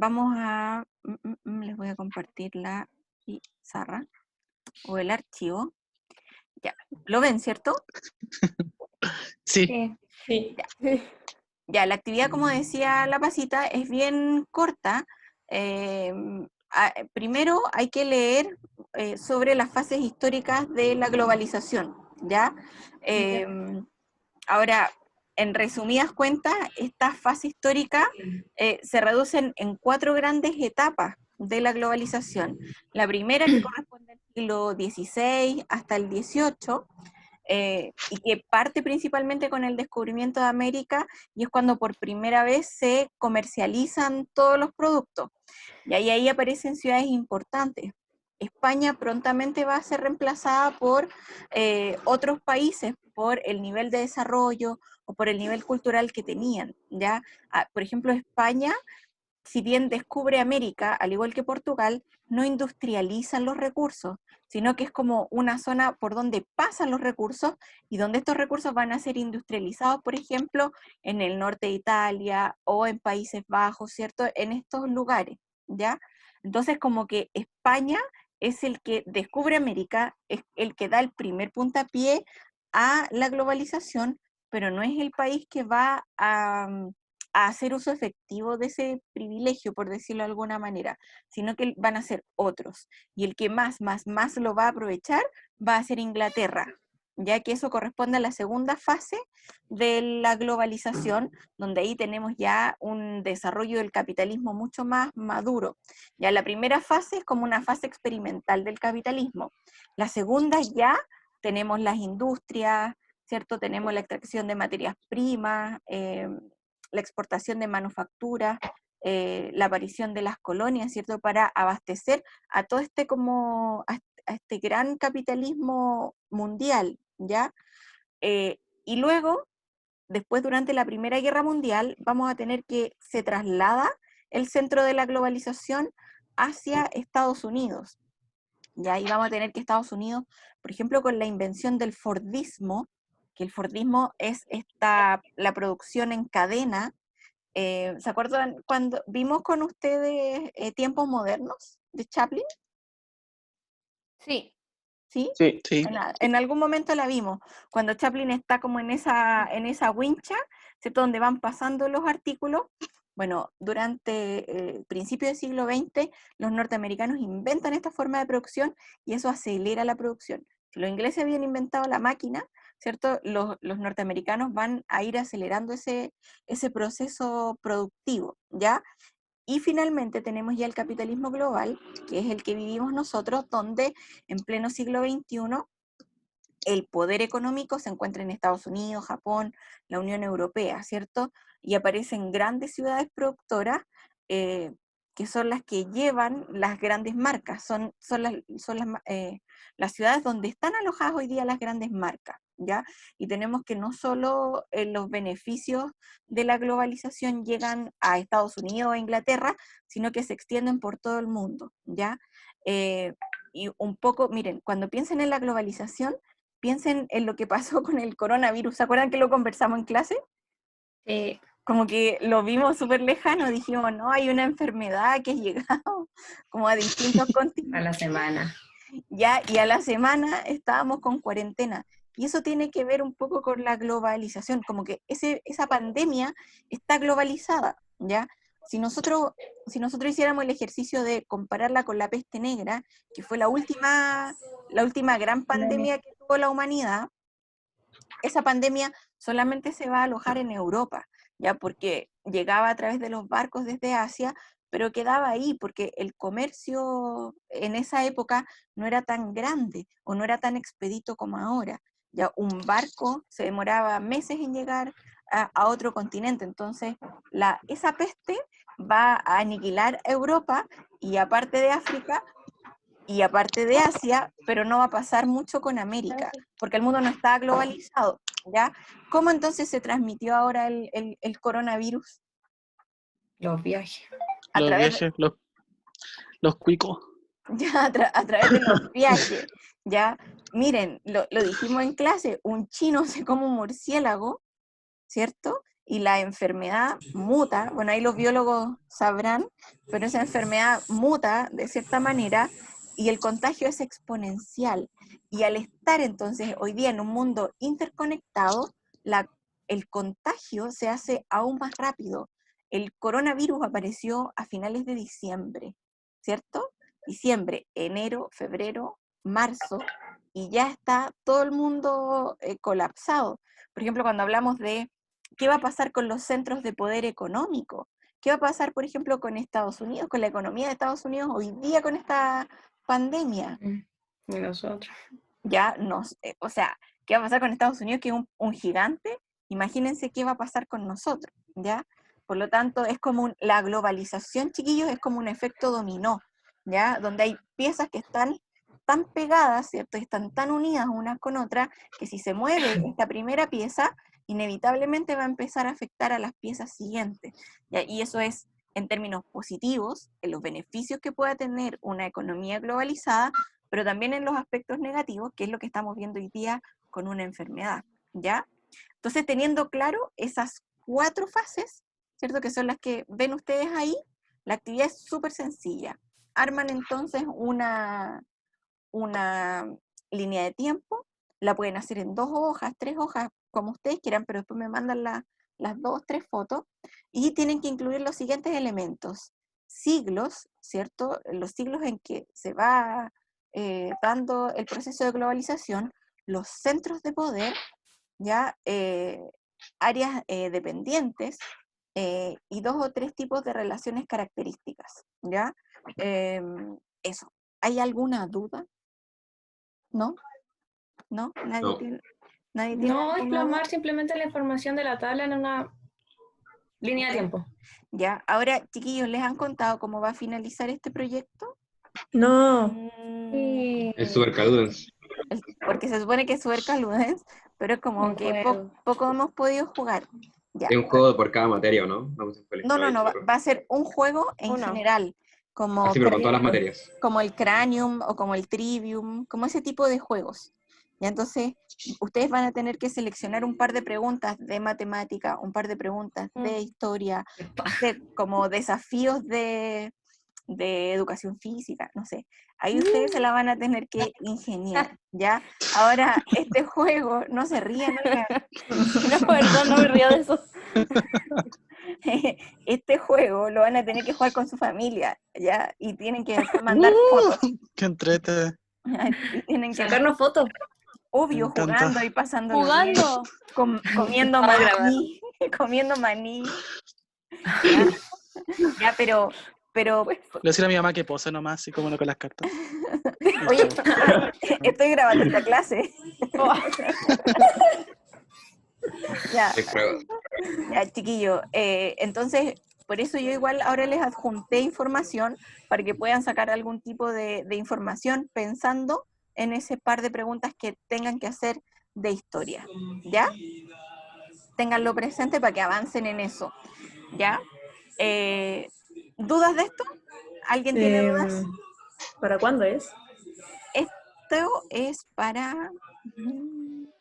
vamos a, les voy a compartir la pizarra o el archivo. Ya, ¿lo ven, cierto? Sí. Sí. Ya, la actividad, como decía la Pasita, es bien corta. Primero hay que leer sobre las fases históricas de la globalización, ¿ya? Ahora, en resumidas cuentas, esta fase histórica se reducen en 4 grandes etapas de la globalización. La primera, que corresponde al siglo XVI hasta el XVIII, y que parte principalmente con el descubrimiento de América, y es cuando por primera vez se comercializan todos los productos. Y ahí aparecen ciudades importantes. España prontamente va a ser reemplazada por otros países por el nivel de desarrollo o por el nivel cultural que tenían, ¿ya? Por ejemplo, España, si bien descubre América, al igual que Portugal, no industrializan los recursos, sino que es como una zona por donde pasan los recursos y donde estos recursos van a ser industrializados, por ejemplo, en el norte de Italia o en Países Bajos, ¿cierto? En estos lugares, ¿ya? Entonces, como que España es el que descubre América, es el que da el primer puntapié a la globalización, pero no es el país que va a hacer uso efectivo de ese privilegio, por decirlo de alguna manera, sino que van a ser otros. Y el que más lo va a aprovechar va a ser Inglaterra, ya que eso corresponde a la segunda fase de la globalización, donde ahí tenemos ya un desarrollo del capitalismo mucho más maduro. Ya la primera fase es como una fase experimental del capitalismo. La segunda ya tenemos las industrias, ¿cierto? Tenemos la extracción de materias primas, la exportación de manufacturas, la aparición de las colonias, ¿cierto? Para abastecer a todo este a este gran capitalismo mundial, ¿ya? Y luego, después durante la Primera Guerra Mundial, vamos a tener que se traslada el centro de la globalización hacia Estados Unidos. Ya ahí vamos a tener que Estados Unidos, por ejemplo, con la invención del Fordismo, que el Fordismo es la producción en cadena. ¿Se acuerdan cuando vimos con ustedes Tiempos Modernos de Chaplin? Sí. ¿Sí? Sí. Sí. En algún momento la vimos, cuando Chaplin está como en esa wincha, ¿cierto? Donde van pasando los artículos. Bueno, durante principios del siglo XX, los norteamericanos inventan esta forma de producción y eso acelera la producción. Si los ingleses habían inventado la máquina, ¿cierto? Los norteamericanos van a ir acelerando ese proceso productivo, ¿ya? Y finalmente tenemos ya el capitalismo global, que es el que vivimos nosotros, donde en pleno siglo XXI el poder económico se encuentra en Estados Unidos, Japón, la Unión Europea, ¿cierto? Y aparecen grandes ciudades productoras que son las que llevan las grandes marcas, son las ciudades donde están alojadas hoy día las grandes marcas, ¿ya? Y tenemos que no solo los beneficios de la globalización llegan a Estados Unidos o a Inglaterra, sino que se extienden por todo el mundo, ¿ya? Y un poco, miren, cuando piensen en la globalización, piensen en lo que pasó con el coronavirus. ¿Se acuerdan que lo conversamos en clase? Sí. Como que lo vimos súper lejano, dijimos, no, hay una enfermedad que ha llegado como a distintos continentes. A la semana. Ya, y a la semana estábamos con cuarentena. Y eso tiene que ver un poco con la globalización, como que esa pandemia está globalizada, ¿ya? Si nosotros hiciéramos el ejercicio de compararla con la peste negra, que fue la última gran pandemia que tuvo la humanidad, esa pandemia solamente se va a alojar en Europa, ya porque llegaba a través de los barcos desde Asia, pero quedaba ahí porque el comercio en esa época no era tan grande o no era tan expedito como ahora. Ya un barco se demoraba meses en llegar a otro continente, entonces esa peste va a aniquilar Europa y aparte de África y aparte de Asia, pero no va a pasar mucho con América, porque el mundo no está globalizado, ¿ya? ¿Cómo entonces se transmitió ahora el coronavirus? Los viajes. A Los través viajes, los cuicos. ya, a través de los viajes, ¿ya? Miren, lo dijimos en clase, un chino se come un murciélago, ¿cierto? y la enfermedad muta, bueno, ahí los biólogos sabrán, pero esa enfermedad muta de cierta manera y el contagio es exponencial. Y al estar entonces hoy día en un mundo interconectado, el contagio se hace aún más rápido. El coronavirus apareció a finales de diciembre, ¿cierto? Diciembre, enero, febrero, marzo, y ya está todo el mundo colapsado. Por ejemplo, cuando hablamos de qué va a pasar con los centros de poder económico, qué va a pasar, por ejemplo, con Estados Unidos, con la economía de Estados Unidos hoy día con esta pandemia. Y nosotros. Ya nos, o sea, ¿qué va a pasar con Estados Unidos, que es un gigante? Imagínense qué va a pasar con nosotros, ¿ya? Por lo tanto, es como la globalización, chiquillos, es como un efecto dominó, ¿ya? Donde hay piezas que están tan pegadas, ¿cierto? Y están tan unidas unas con otras, que si se mueve esta primera pieza, inevitablemente va a empezar a afectar a las piezas siguientes, ¿ya? Y eso es en términos positivos, en los beneficios que pueda tener una economía globalizada, pero también en los aspectos negativos, que es lo que estamos viendo hoy día con una enfermedad, ¿ya? Entonces, teniendo claro esas 4 fases, ¿cierto? Que son las que ven ustedes ahí, la actividad es súper sencilla. Arman entonces una línea de tiempo, la pueden hacer en 2 hojas, 3 hojas, como ustedes quieran, pero después me mandan las 2, 3 fotos, y tienen que incluir los siguientes elementos. Siglos, ¿cierto? Los siglos en que se va dando el proceso de globalización, los centros de poder, ya áreas dependientes, y 2 o 3 tipos de relaciones características, ¿ya? Eso. ¿Hay alguna duda? ¿No? ¿No? ¿Nadie No. tiene, nadie tiene No, es alguna duda? plasmar simplemente la información de la tabla en una línea de tiempo. Ya, ahora, chiquillos, ¿les han contado cómo va a finalizar este proyecto? No. Es super Cadence. Porque se supone que es Suerca Ludens, pero es como Un que juego. poco hemos podido jugar. Ya. Es un juego por cada materia, ¿o no? Vamos a No, va a ser un juego en Uno. general, como, Así, pero por con todas las ejemplo, materias. como el Cranium o como el Trivium, como ese tipo de juegos. Y entonces, ustedes van a tener que seleccionar un par de preguntas de matemática, un par de preguntas de historia, como desafíos de educación física, no sé. Ahí ustedes se la van a tener que ingeniar, ¿ya? Ahora, este juego, no se rían, oigan. No, perdón, no me río de eso. Este juego lo van a tener que jugar con su familia, ¿ya? Y tienen que después mandar fotos. ¡Qué entrete! Y tienen que, Sacarnos fotos. obvio, Me encanta. jugando y pasándolo bien, Jugando. comiendo Para grabar. maní, comiendo maní. ¿Ya? Ya, pero Le voy a decir a mi mamá que pose nomás, así como no con las cartas. oye, estoy grabando esta clase. Oh, Ya, Es prueba. ya, chiquillo. Entonces, por eso yo igual ahora les adjunté información para que puedan sacar algún tipo de información pensando en ese par de preguntas que tengan que hacer de historia. ¿Ya? Ténganlo presente para que avancen en eso. ¿Ya? ¿Dudas de esto? ¿Alguien tiene dudas? ¿Para cuándo es? Esto es para...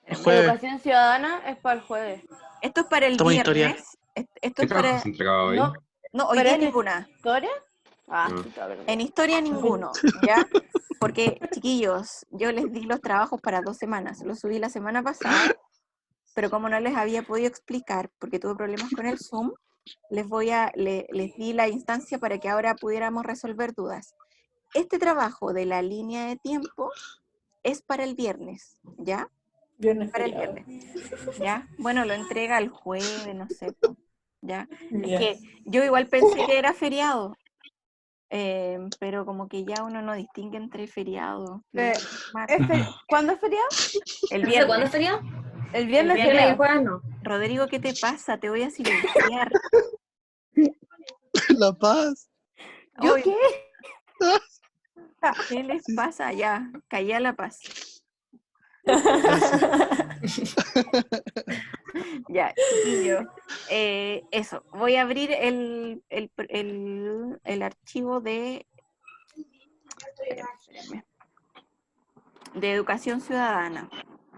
El jueves. Educación ciudadana es para el jueves. Esto es para el Estamos en historia. viernes. Esto ¿Qué es trabajo para... se entregaba hoy? No, No, hoy pero día es de ninguna. historia. Ah, No. sí, está bien. En historia ninguno, ¿ya? Porque, chiquillos, yo les di los trabajos para 2 semanas. Los subí la semana pasada, pero como no les había podido explicar, porque tuve problemas con el Zoom, les di la instancia para que ahora pudiéramos resolver dudas. Este trabajo de la línea de tiempo es para el viernes, ¿ya? Viernes Para el feriado. viernes, ¿ya? Bueno, lo entrega el jueves, no sé, po, ¿ya? Es Ya. que yo igual pensé que era feriado, pero como que ya uno no distingue entre feriado. ¿Cuándo es feriado? El No sé cuándo viernes. es feriado. El viernes El Viernes y feriado. jueves no. Rodrigo, ¿qué te pasa? Te voy a silenciar. La Paz. ¿Yo Ay, qué? ¿qué les pasa? Ya, callá La Paz. Ya, chiquillo. Eso, voy a abrir el archivo de... espérenme, de educación ciudadana.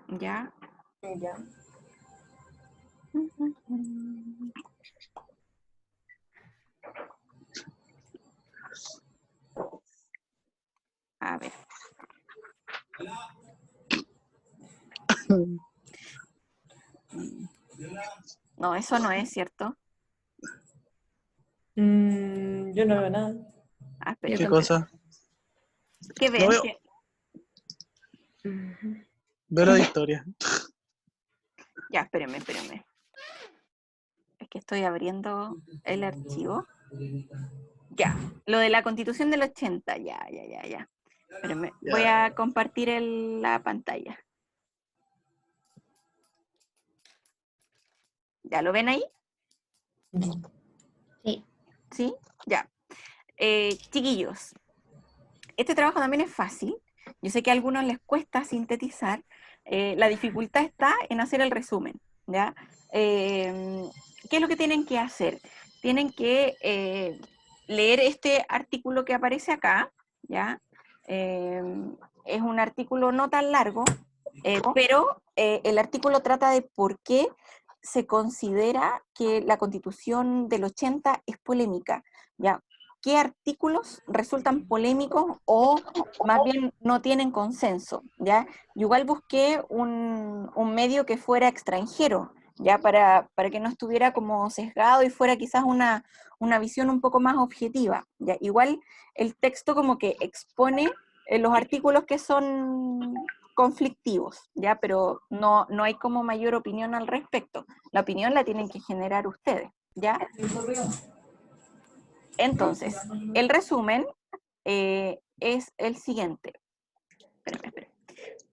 ¿Ya? Ya. A ver. No, eso no es cierto. Yo no veo nada. Ah, espera, ¿Qué cosa? ¿qué ven? No veo. ¿Qué- Veo la de historia. Ya, espérenme. Es que estoy abriendo el archivo. Ya, lo de la Constitución del 80, ya. Espérenme, voy Ya. a compartir la pantalla. ¿Ya lo ven ahí? Sí. ¿Sí? Ya. Chiquillos, este trabajo también es fácil. Yo sé que a algunos les cuesta sintetizar. La dificultad está en hacer el resumen, ¿ya? ¿Qué es lo que tienen que hacer? Tienen que leer este artículo que aparece acá, ¿ya? Es un artículo no tan largo, pero el artículo trata de por qué se considera que la Constitución del 80 es polémica, ¿ya? ¿Qué artículos resultan polémicos o más bien no tienen consenso? ¿Ya? Yo igual busqué un medio que fuera extranjero, ¿ya? Para que no estuviera como sesgado y fuera quizás una visión un poco más objetiva, ¿ya? Igual el texto como que expone los artículos que son conflictivos, ¿ya? Pero no hay como mayor opinión al respecto. La opinión la tienen que generar ustedes, ¿ya? Entonces, el resumen es el siguiente. Espera.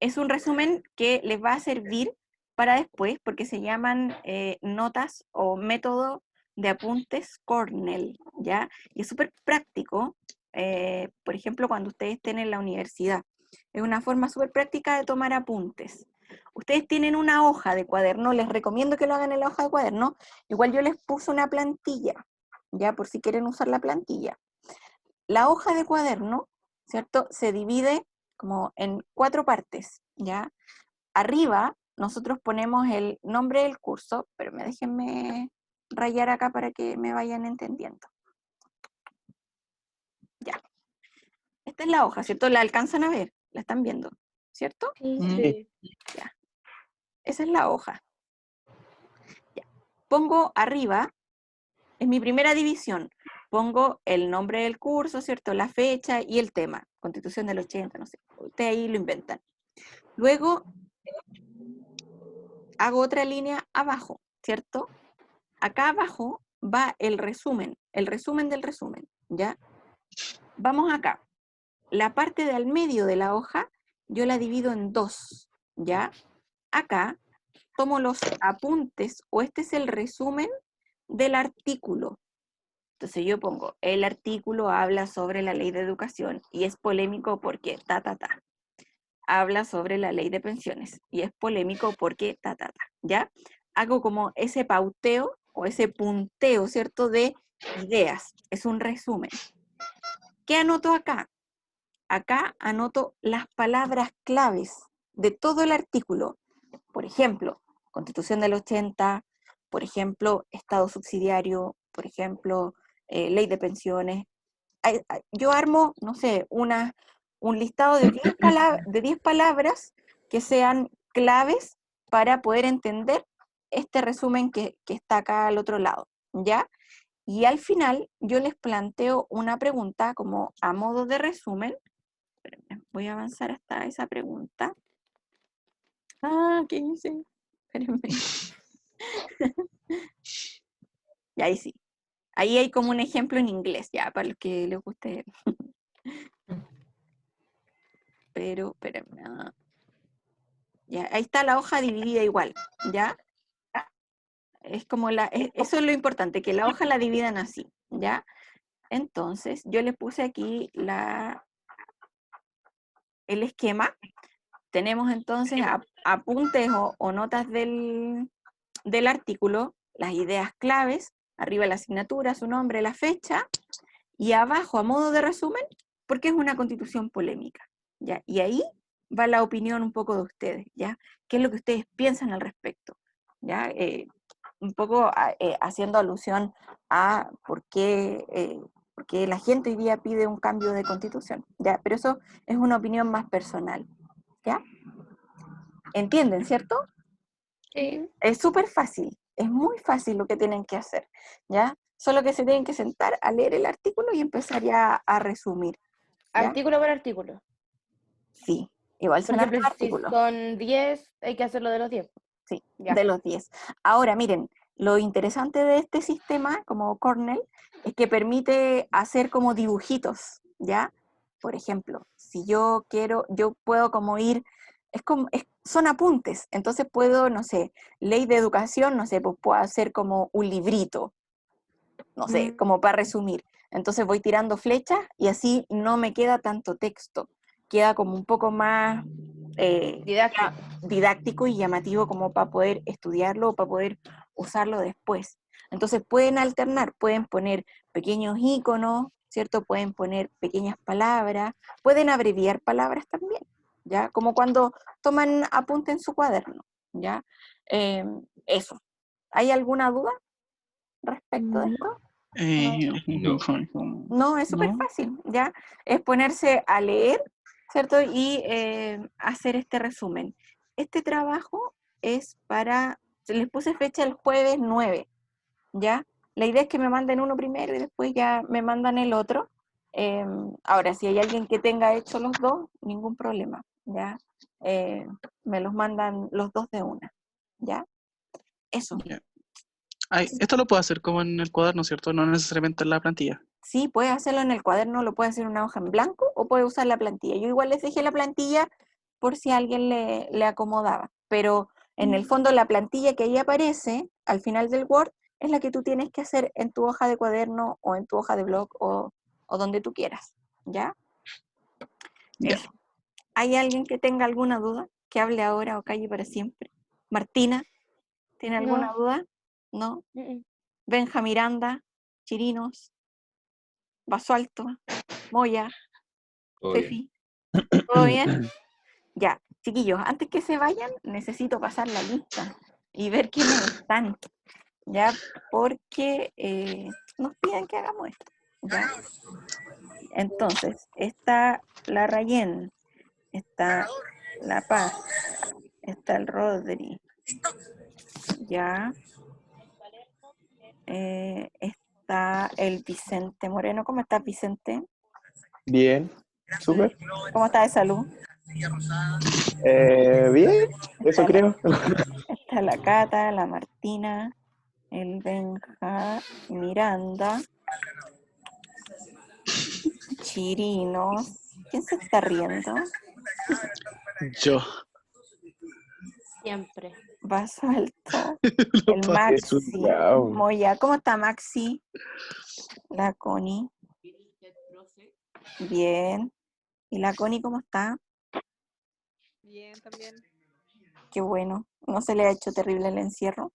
Es un resumen que les va a servir para después, porque se llaman notas o método de apuntes Cornell, ¿ya? Y es súper práctico, por ejemplo, cuando ustedes estén en la universidad. Es una forma súper práctica de tomar apuntes. Ustedes tienen una hoja de cuaderno, les recomiendo que lo hagan en la hoja de cuaderno. Igual yo les puse una plantilla, ¿ya? Por si quieren usar la plantilla. La hoja de cuaderno, ¿cierto? Se divide como en 4 partes, ¿ya? Arriba nosotros ponemos el nombre del curso, pero déjenme rayar acá para que me vayan entendiendo. Ya. Esta es la hoja, ¿cierto? ¿La alcanzan a ver? ¿La están viendo? ¿Cierto? Sí. Ya. Esa es la hoja. Ya. Pongo arriba, en mi primera división, pongo el nombre del curso, ¿cierto? La fecha y el tema. Constitución del 80, no sé. Ustedes ahí lo inventan. Luego hago otra línea abajo, ¿cierto? Acá abajo va el resumen del resumen, ¿ya? Vamos acá. La parte del medio de la hoja yo la divido en 2, ¿ya? Acá tomo los apuntes, o este es el resumen del artículo. Entonces yo pongo, el artículo habla sobre la ley de educación y es polémico porque habla sobre la ley de pensiones y es polémico porque ¿ya? Hago como ese pauteo o ese punteo, ¿cierto? De ideas. Es un resumen. ¿Qué anoto acá? Acá anoto las palabras claves de todo el artículo. Por ejemplo, Constitución del 80, por ejemplo, Estado subsidiario, por ejemplo, ley de pensiones. Yo armo, no sé, un listado de 10 palabras que sean claves para poder entender este resumen que está acá al otro lado, ¿ya? Y al final yo les planteo una pregunta como a modo de resumen. Espérenme, voy a avanzar hasta esa pregunta. ¿Qué hice? Espérenme. Y ahí sí. Ahí hay como un ejemplo en inglés, ya, para los que les guste. Pero, espérenme. Ya, ahí está la hoja dividida igual, ¿ya? Es como eso es lo importante, que la hoja la dividan así, ¿ya? Entonces, yo le puse aquí el esquema. Tenemos entonces apuntes o notas del artículo, las ideas claves, arriba la asignatura, su nombre, la fecha, y abajo, a modo de resumen, porque es una constitución polémica, ¿ya? Y ahí va la opinión un poco de ustedes, ¿ya? ¿Qué es lo que ustedes piensan al respecto? ¿Ya? un poco haciendo alusión a por qué la gente hoy día pide un cambio de constitución, ¿ya? Pero eso es una opinión más personal, ¿ya? ¿Entienden, cierto? Sí. Es súper fácil, es muy fácil lo que tienen que hacer, ¿ya? Solo que se tienen que sentar a leer el artículo y empezar ya a resumir, ¿ya? Artículo por artículo. Sí, igual Por son ejemplo, hartos si artículos. son 10, hay que hacerlo de los 10. Sí, Ya. de los 10. Ahora, miren, lo interesante de este sistema, como Cornell, es que permite hacer como dibujitos, ¿ya? Por ejemplo, si yo quiero, yo puedo como ir, son apuntes, entonces puedo, no sé, ley de educación, no sé, pues puedo hacer como un librito, no sé, como para resumir. Entonces voy tirando flechas y así no me queda tanto texto, queda como un poco más didáctico y llamativo como para poder estudiarlo o para poder usarlo después. Entonces pueden alternar, pueden poner pequeños iconos, ¿cierto? Pueden poner pequeñas palabras, pueden abreviar palabras también, ¿ya? Como cuando toman apunte en su cuaderno, ¿ya? Eso. ¿Hay alguna duda respecto de esto? No. No, es súper ¿No? fácil, ¿ya? Es ponerse a leer, ¿cierto? Y hacer este resumen. Este trabajo es les puse fecha el jueves 9, ¿ya? La idea es que me manden uno primero y después ya me mandan el otro. Ahora, si hay alguien que tenga hecho los dos, ningún problema, ¿ya? Me los mandan los dos de una, ¿ya? Eso. Ya. Ay, esto lo puedo hacer como en el cuaderno, ¿cierto? No necesariamente en la plantilla. Sí, puedes hacerlo en el cuaderno, lo puedes hacer en una hoja en blanco o puedes usar la plantilla. Yo igual les dejé la plantilla por si a alguien le acomodaba, pero en el fondo la plantilla que ahí aparece al final del Word es la que tú tienes que hacer en tu hoja de cuaderno o en tu hoja de blog o donde tú quieras, ¿ya? Ya. Eso. ¿Hay alguien que tenga alguna duda? Que hable ahora o calle para siempre. Martina, ¿tiene alguna No. duda? ¿No? Benja Miranda, Chirinos, Basualto, Moya, Todo bien. Fefi, ¿todo bien? Ya, chiquillos, antes que se vayan, necesito pasar la lista y ver quiénes están, ¿ya? Porque nos piden que hagamos esto, ¿ya? Entonces, está la Rayen, está la Paz, está el Rodri, ¿ya? Está el Vicente Moreno. ¿Cómo estás, Vicente? Bien, súper. ¿Cómo está de salud? Bien, eso Está creo. está la Cata, la Martina, el Benja, Miranda, Chirinos. ¿Quién se está riendo? Yo. Siempre. Basalto, Lo el paso. Es un Maxi, down. Moya. ¿Cómo está Maxi? La Connie. Bien. ¿Y la Connie cómo está? Bien, también. Qué bueno. ¿No se le ha hecho terrible el encierro?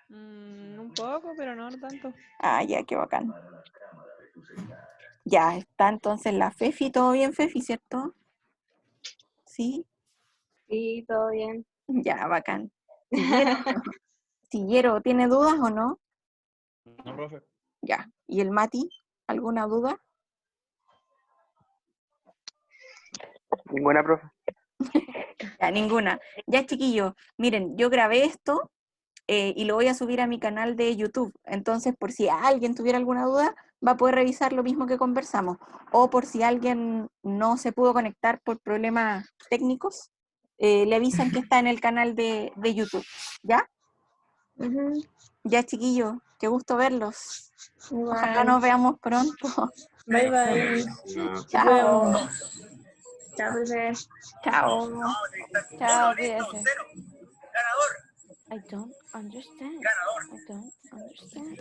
Un poco, pero no tanto. Ah, ya, qué bacán. Ya, está entonces la Fefi. ¿Todo bien, Fefi, cierto? Sí. Sí, todo bien. Ya, bacán. Siguero, Siguero, ¿tiene dudas o no? No, profe. Ya. ¿Y el Mati? ¿Alguna duda? Ninguna, profe. Ya, ninguna. Ya, chiquillos, miren, yo grabé esto y lo voy a subir a mi canal de YouTube. Entonces, por si alguien tuviera alguna duda, va a poder revisar lo mismo que conversamos. O por si alguien no se pudo conectar por problemas técnicos, le avisan que está en el canal de YouTube. ¿Ya? Ya, chiquillos, qué gusto verlos. Ojalá nos veamos pronto. Bye bye. No. Chao. Chao, profe. Chao. Chao, cuídese. I don't understand. I don't understand.